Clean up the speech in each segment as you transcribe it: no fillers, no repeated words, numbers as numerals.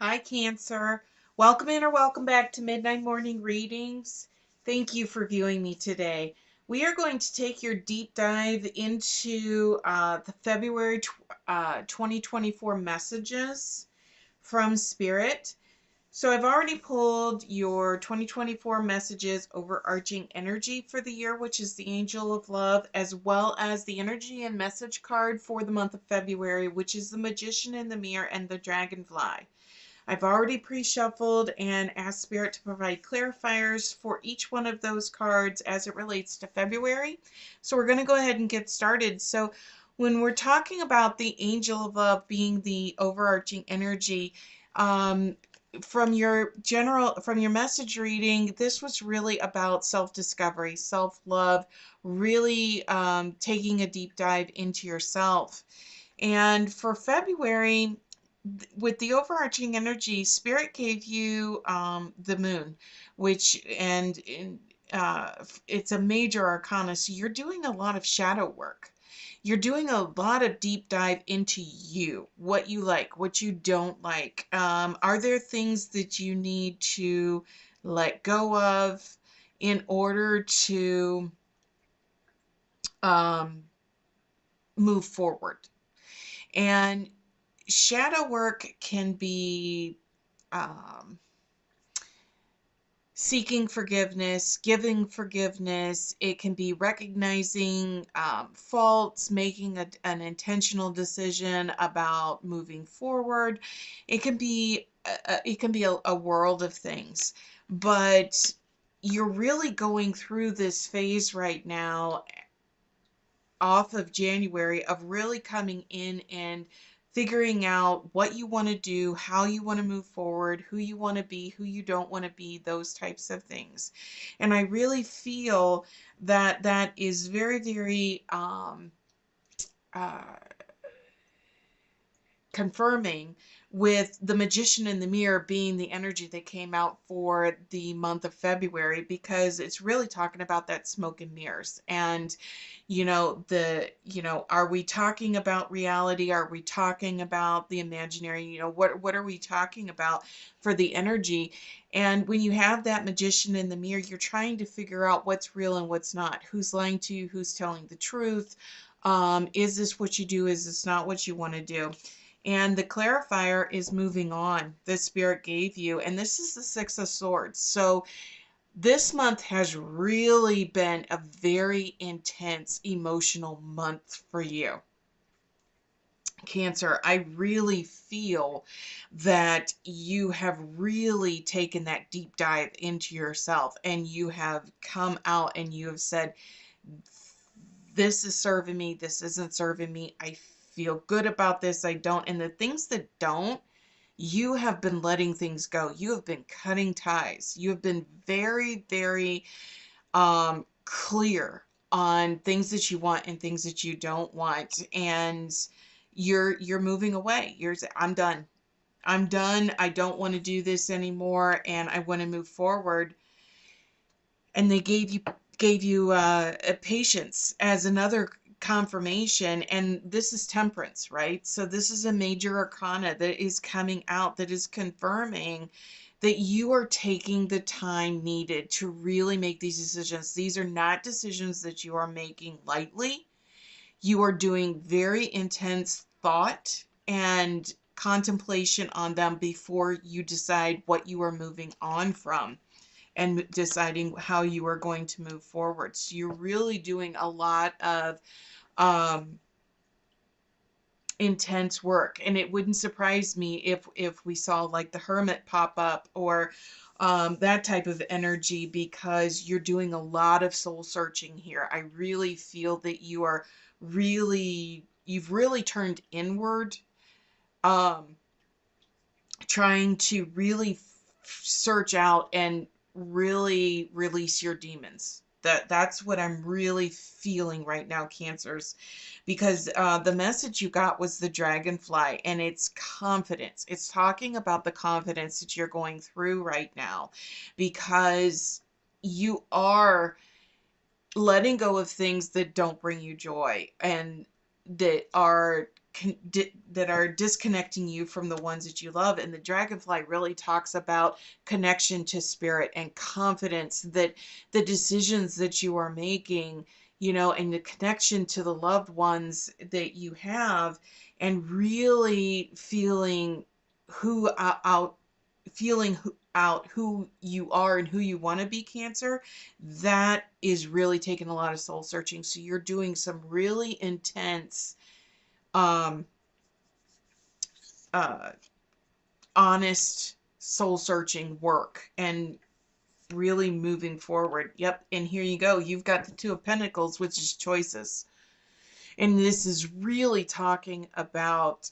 Hi, Cancer. Welcome in or welcome back to Midnight Morning Readings. Thank you for viewing me today. We are going to take your deep dive into the February 2024 messages from Spirit. So I've already pulled your 2024 messages overarching energy for the year, which is the Angel of Love, as well as the energy and message card for the month of February, which is the Magician in the Mirror and the Dragonfly. I've already pre-shuffled and asked Spirit to provide clarifiers for each one of those cards as it relates to February. So we're going to go ahead and get started. So when we're talking about the Angel of Love being the overarching energy, from your message reading, this was really about self-discovery, self-love, really taking a deep dive into yourself. And for February, with the overarching energy, Spirit gave you the moon, which it's a major arcana. So you're doing a lot of shadow work. You're doing a lot of deep dive into you, what you like, what you don't like. Are there things that you need to let go of in order to um, move forward? And shadow work can be um, seeking forgiveness, giving forgiveness. It can be recognizing faults, making an intentional decision about moving forward. It can be a world of things, but you're really going through this phase right now off of January of really coming in and figuring out what you want to do, how you want to move forward, who you want to be, who you don't want to be, those types of things. And I really feel that that is very, very uh, confirming with the Magician in the Mirror being the energy that came out for the month of February, because it's really talking about that smoke and mirrors. And are we talking about reality? Are we talking about the imaginary? What are we talking about for the energy? And when you have that Magician in the Mirror, you're trying to figure out what's real and what's not, who's lying to you, who's telling the truth. Is this what you do? Is this not what you want to do? And the clarifier is moving on, the Spirit gave you. And this is the Six of Swords. So this month has really been a very intense emotional month for you, Cancer. I really feel that you have really taken that deep dive into yourself, and you have come out and you have said, this is serving me, this isn't serving me, I feel good about this, I don't. And the things that don't, you have been letting things go. You have been cutting ties. You have been very, very clear on things that you want and things that you don't want. And you're moving away. I'm done. I'm done. I don't want to do this anymore, and I want to move forward. And they gave you a patience as another confirmation. And this is Temperance, right? So this is a major arcana that is coming out, that is confirming that you are taking the time needed to really make these decisions. These are not decisions that you are making lightly. You are doing very intense thought and contemplation on them before you decide what you are moving on from and deciding how you are going to move forward. So you're really doing a lot of um, intense work. And it wouldn't surprise me if we saw like the Hermit pop up, or that type of energy, because you're doing a lot of soul searching here. I really feel that you've really turned inward, um, trying to really search out and really release your demons. That's what I'm really feeling right now, Cancers, because the message you got was the dragonfly, and it's confidence. It's talking about the confidence that you're going through right now, because you are letting go of things that don't bring you joy and that are that are disconnecting you from the ones that you love. And the dragonfly really talks about connection to spirit and confidence that the decisions that you are making, and the connection to the loved ones that you have, and really feeling who out feeling out who you are and who you want to be, Cancer. That is really taking a lot of soul searching. So you're doing some really intense um uh honest soul searching work and really moving forward. Yep, and here you go. You've got the Two of Pentacles, which is choices. And this is really talking about,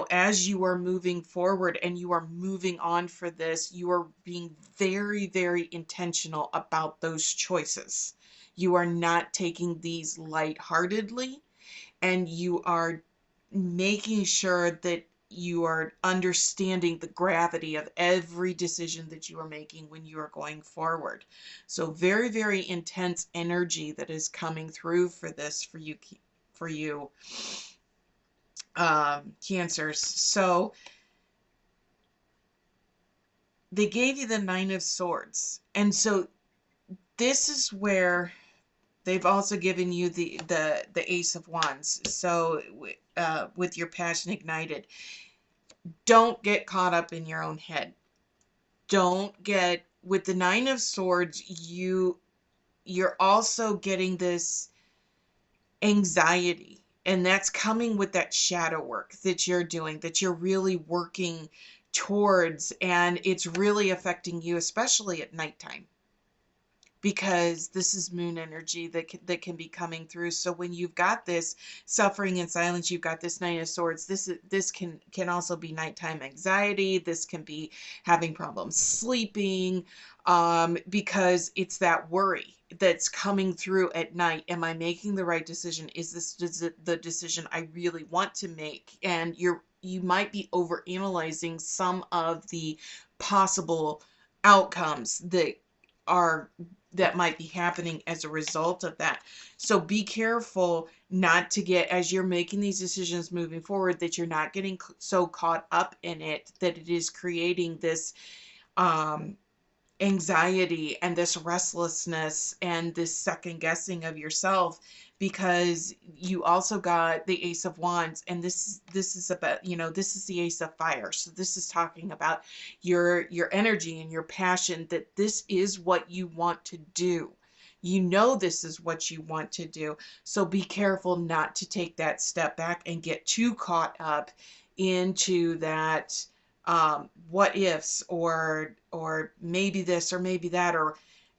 as you are moving forward and you are moving on for this, you are being very, very intentional about those choices. You are not taking these lightheartedly, and you are making sure that you are understanding the gravity of every decision that you are making when you are going forward. So very, very intense energy that is coming through for this for you, Cancers. So they gave you the Nine of Swords, and so this is where they've also given you the Ace of Wands. So with your passion ignited, don't get caught up in your own head. Don't get, with the Nine of Swords, you're also getting this anxiety, and that's coming with that shadow work that you're doing, that you're really working towards, and it's really affecting you, especially at nighttime, because this is moon energy that can be coming through. So when you've got this suffering in silence, you've got this Nine of Swords. This can also be nighttime anxiety. This can be having problems sleeping, because it's that worry that's coming through at night. Am I making the right decision? Is this the decision I really want to make? And you might be overanalyzing some of the possible outcomes are that might be happening as a result of that. So be careful not to get, as you're making these decisions moving forward, that you're not getting so caught up in it that it is creating this um, anxiety and this restlessness and this second guessing of yourself, because you also got the Ace of Wands, and this is about, this is the Ace of Fire. So this is talking about your energy and your passion, that this is what you want to do. This is what you want to do. So be careful not to take that step back and get too caught up into that what ifs, or maybe this or maybe that,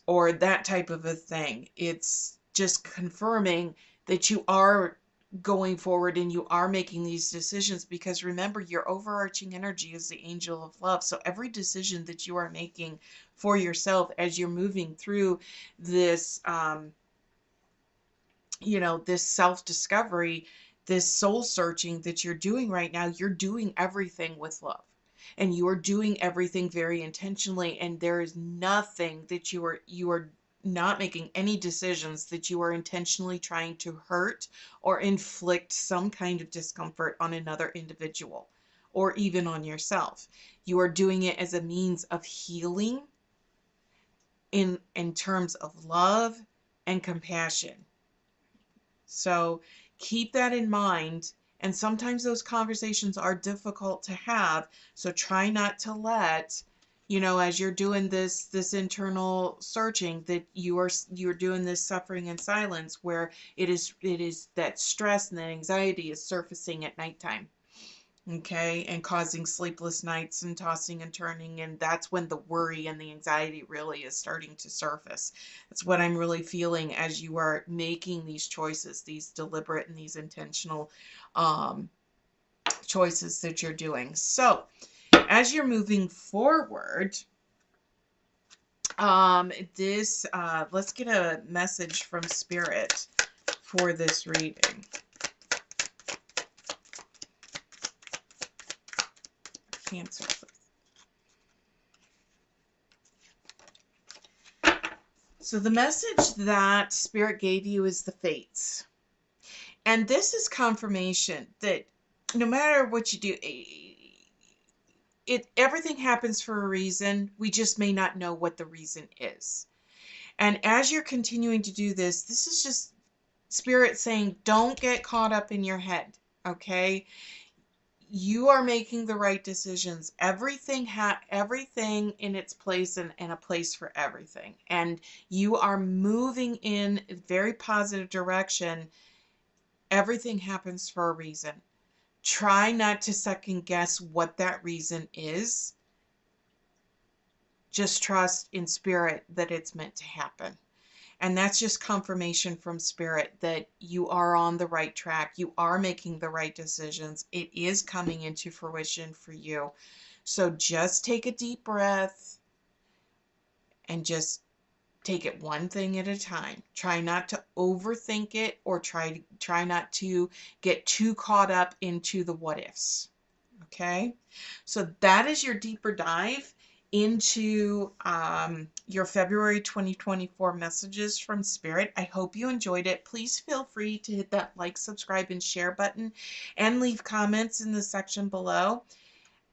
or that type of a thing. It's just confirming that you are going forward and you are making these decisions, because remember, your overarching energy is the Angel of Love. So every decision that you are making for yourself as you're moving through this this self-discovery, this soul searching that you're doing right now, you're doing everything with love. And you are doing everything very intentionally, and there is nothing that you are not making any decisions that you are intentionally trying to hurt or inflict some kind of discomfort on another individual or even on yourself. You are doing it as a means of healing in terms of love and compassion. So keep that in mind. And sometimes those conversations are difficult to have. So try not to let, as you're doing this internal searching, that you're doing this suffering in silence, where it is that stress and that anxiety is surfacing at nighttime. Okay, and causing sleepless nights and tossing and turning, and that's when the worry and the anxiety really is starting to surface. That's what I'm really feeling as you are making these choices, these deliberate and these intentional choices that you're doing. So as you're moving forward, let's get a message from Spirit for this reading. Cancer. So the message that Spirit gave you is the Fates. And this is confirmation that no matter what you do, everything happens for a reason. We just may not know what the reason is. And as you're continuing to do this, this is just Spirit saying, don't get caught up in your head, okay? You are making the right decisions. Everything in its place, and a place for everything. And you are moving in a very positive direction. Everything happens for a reason. Try not to second guess what that reason is. Just trust in Spirit that it's meant to happen. And that's just confirmation from Spirit that you are on the right track. You are making the right decisions. It is coming into fruition for you. So just take a deep breath and just take it one thing at a time. Try not to overthink it, or try not to get too caught up into the what ifs. Okay, so that is your deeper dive into your February 2024 messages from Spirit. I hope you enjoyed it. Please feel free to hit that like, subscribe, and share button, and leave comments in the section below.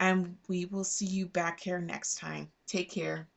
And we will see you back here next time. Take care.